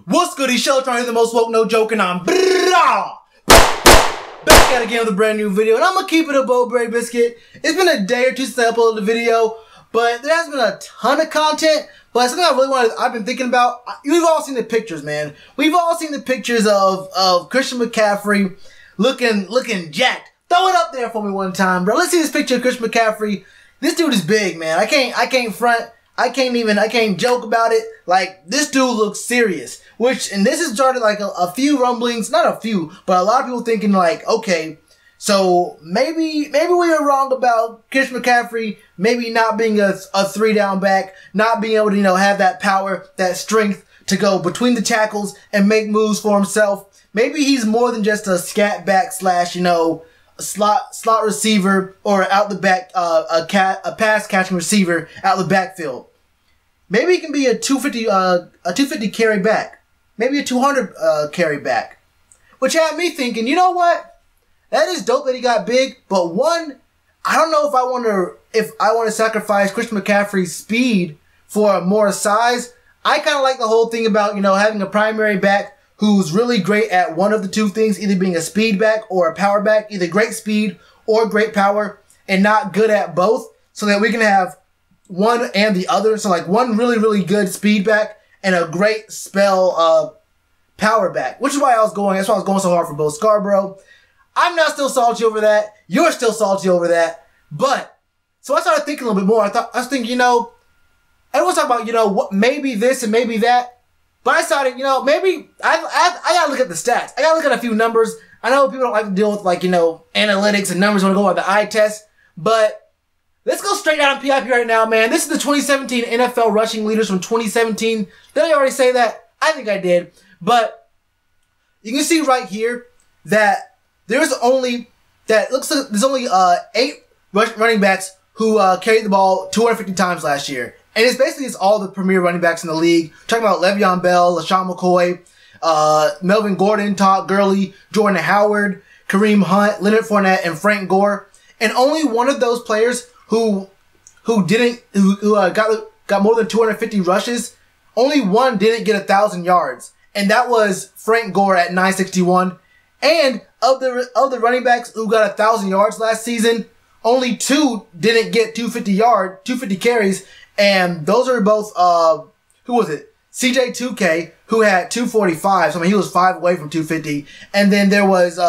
What's good? He's Showtime, the most woke, no joke, and I'm back at it again with a brand new video, and I'm gonna keep it a Bowberry biscuit. It's been a day or two since I uploaded the video, but there hasn't been a ton of content. But something I've been thinking about. We've all seen the pictures, man. We've all seen the pictures of Christian McCaffrey looking jacked. Throw it up there for me one time, bro. Let's see this picture of Christian McCaffrey. This dude is big, man. I can't front. I can't joke about it. Like, this dude looks serious. And this has started like a few rumblings, not a few, but a lot of people thinking like, okay, so maybe we were wrong about Christian McCaffrey maybe not being a 3-down back, not being able to, have that power, that strength to go between the tackles and make moves for himself. Maybe he's more than just a scat back slash, a slot receiver or out the back, a pass catching receiver out the backfield. Maybe he can be a 250 carry back. Maybe a 200 carry back. Which had me thinking, you know what? That is dope that he got big, but one, I don't know if I want to sacrifice Christian McCaffrey's speed for more size. I kind of like the whole thing about, having a primary back who's really great at one of the two things, either being a speed back or a power back, either great speed or great power, and not good at both, so that we can have one and the other. So like one really, really good speed back and a great spell power back, which is why that's why I was going so hard for both Scarborough. I'm not still salty over that. You're still salty over that. But, so I started thinking a little bit more. I was thinking, everyone's talking about, what, maybe this and maybe that. But I decided, maybe I gotta look at the stats. I gotta look at a few numbers. I know people don't like to deal with, like, analytics and numbers when they go by the eye test. But let's go straight down on PIP right now, man. This is the 2017 NFL rushing leaders from 2017. Did I already say that? I think I did. But you can see right here that there's only 8 running backs who carried the ball 250 times last year. And it's basically all the premier running backs in the league. We're talking about Le'Veon Bell, LaShawn McCoy, Melvin Gordon, Todd Gurley, Jordan Howard, Kareem Hunt, Leonard Fournette, and Frank Gore. And only one of those players who got more than 250 rushes, only one didn't get 1,000 yards. And that was Frank Gore at 961. And of the running backs who got 1,000 yards last season, only 2 didn't get 250 carries, and those are both who was it? CJ 2K, who had 245. So I mean, he was 5 away from 250, and then there was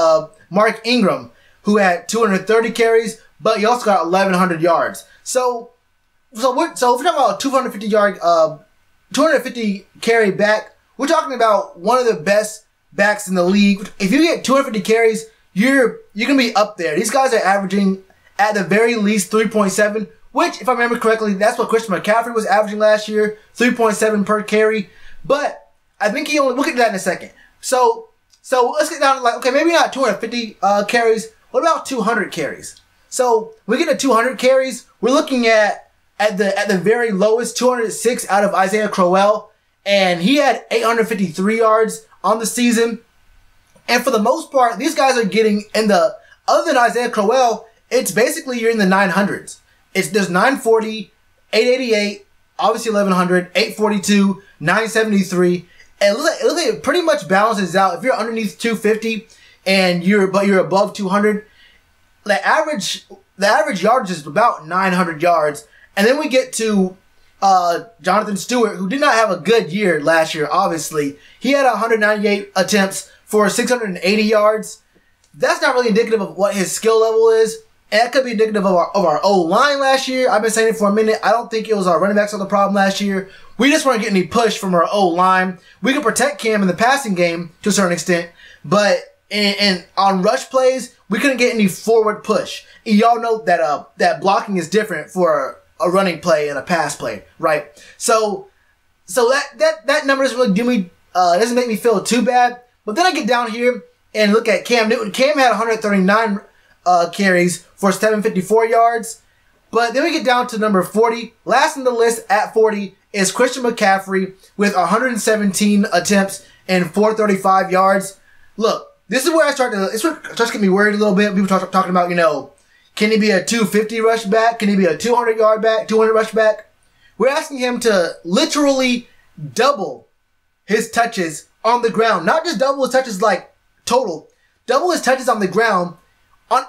Mark Ingram, who had 230 carries, but he also got 1,100 yards. So if we're talking about 250 carry back, we're talking about one of the best backs in the league. If you get 250 carries, you're gonna be up there. These guys are averaging at the very least 3.7, which, if I remember correctly, that's what Christian McCaffrey was averaging last year, 3.7 per carry. But I think we'll get to that in a second. So let's get down to, like, okay, maybe not 250 carries. What about 200 carries? So we get to 200 carries. We're looking at the very lowest 206 out of Isaiah Crowell, and he had 853 yards on the season. And for the most part, these guys are getting other than Isaiah Crowell, it's basically you're in the 900s. There's 940, 888, obviously 1100, 842, 973. And it pretty much balances out. If you're underneath 250 and you're above 200, the average yardage is about 900 yards. And then we get to Johnathan Stewart, who did not have a good year last year, obviously. He had 198 attempts for 680 yards. That's not really indicative of what his skill level is. And that could be indicative of our O-line last year. I've been saying it for a minute. I don't think it was our running backs on the problem last year. We just weren't getting any push from our O-line. We could protect Cam in the passing game to a certain extent, but on rush plays, we couldn't get any forward push. And y'all know that that blocking is different for a running play and a pass play, right? So that number doesn't really doesn't make me feel too bad. But then I get down here and look at Cam Newton. Cam had 139 carries for 754 yards. But then we get down to number 40. Last on the list at 40 is Christian McCaffrey with 117 attempts and 435 yards. Look, this is where it starts to get me worried a little bit. People talking about, can he be a 250 rush back? Can he be a 200 yard back, 200 rush back? We're asking him to literally double his touches on the ground. Not just double his touches like total. Double his touches on the ground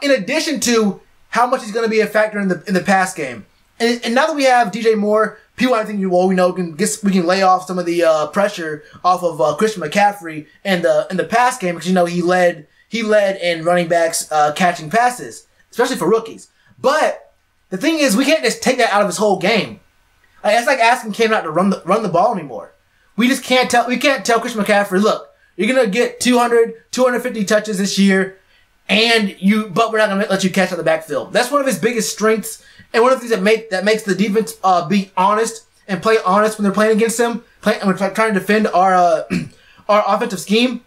in addition to how much he's going to be a factor in the pass game. And now that we have DJ Moore, people I think we know we can lay off some of the pressure off of Christian McCaffrey in the pass game, because he led in running backs catching passes, especially for rookies. But the thing is, we can't just take that out of his whole game. It's like asking Cam not to run the ball anymore. We just can't tell Christian McCaffrey, look, you're gonna get 250 touches this year, but we're not gonna let you catch out the backfield. That's one of his biggest strengths, and one of the things that makes the defense be honest and play honest when they're playing against him, and we're trying to defend our offensive scheme.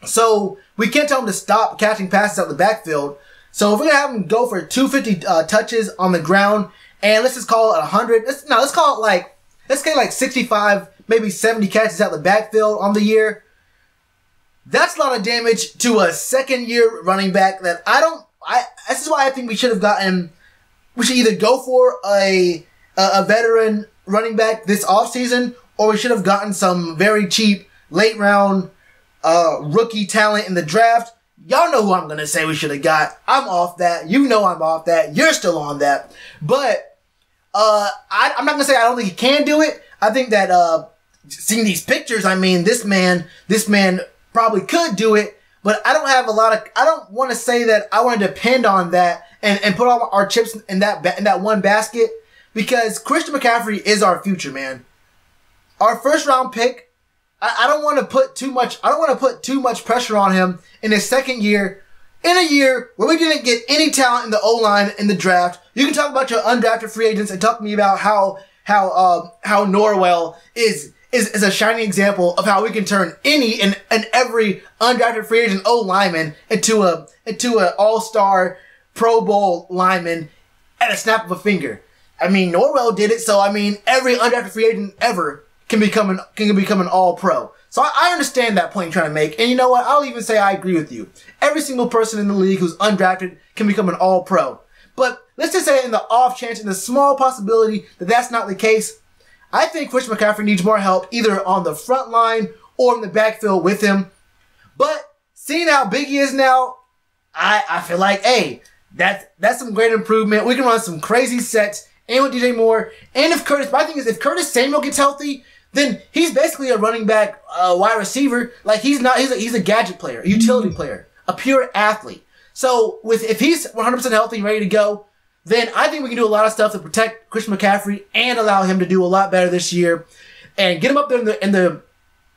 So we can't tell him to stop catching passes out the backfield. So if we're gonna have him go for 250 touches on the ground, and let's just call it 100. Let's call it like 65, maybe 70 catches out the backfield on the year. That's a lot of damage to a second-year running back that this is why I think we should either go for a veteran running back this offseason, or we should have gotten some very cheap late-round rookie talent in the draft. Y'all know who I'm going to say we should have got. I'm off that. You know I'm off that. You're still on that. But I'm not going to say I don't think he can do it. I think that seeing these pictures, I mean, this man probably could do it, but I don't want to say that I want to depend on that and put all our chips in that one basket, because Christian McCaffrey is our future, man. Our first round pick, I don't want to put too much pressure on him in his second year, in a year where we didn't get any talent in the O-line in the draft. You can talk about your undrafted free agents and talk to me about how Norwell is a shining example of how we can turn any and every undrafted free agent O lineman into an all-star Pro Bowl lineman at a snap of a finger. I mean, Norwell did it, so I mean, every undrafted free agent ever can become an all-pro. So I understand that point you're trying to make, and you know what? I'll even say I agree with you. Every single person in the league who's undrafted can become an all-pro. But let's just say in the off chance, in the small possibility that that's not the case, I think Christian McCaffrey needs more help either on the front line or in the backfield with him. But seeing how big he is now, I feel like, hey, that's some great improvement. We can run some crazy sets, and with DJ Moore, and my thing is, if Curtis Samuel gets healthy, then he's basically a running back, wide receiver. Like, he's a gadget player, a utility player, a pure athlete. So if he's 100% healthy and ready to go, then I think we can do a lot of stuff to protect Christian McCaffrey and allow him to do a lot better this year and get him up there in the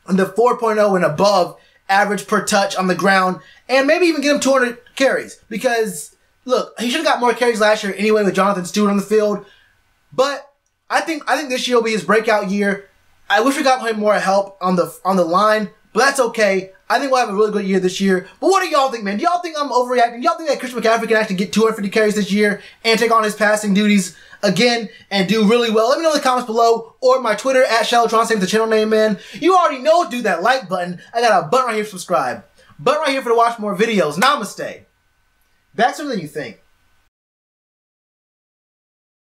4.0 and above average per touch on the ground, and maybe even get him 200 carries. Because look, he should have got more carries last year anyway with Johnathan Stewart on the field. But I think this year will be his breakout year. I wish we got him more help on the line, but that's okay. I think we'll have a really good year this year. But what do y'all think, man? Do y'all think I'm overreacting? Do y'all think that Christian McCaffrey can actually get 250 carries this year and take on his passing duties again and do really well? Let me know in the comments below, or my Twitter @ShallowTron, same with the channel name, man. You already know, do that like button. I got a button right here to subscribe. Button right here for to watch more videos. Namaste. Back sooner than you think.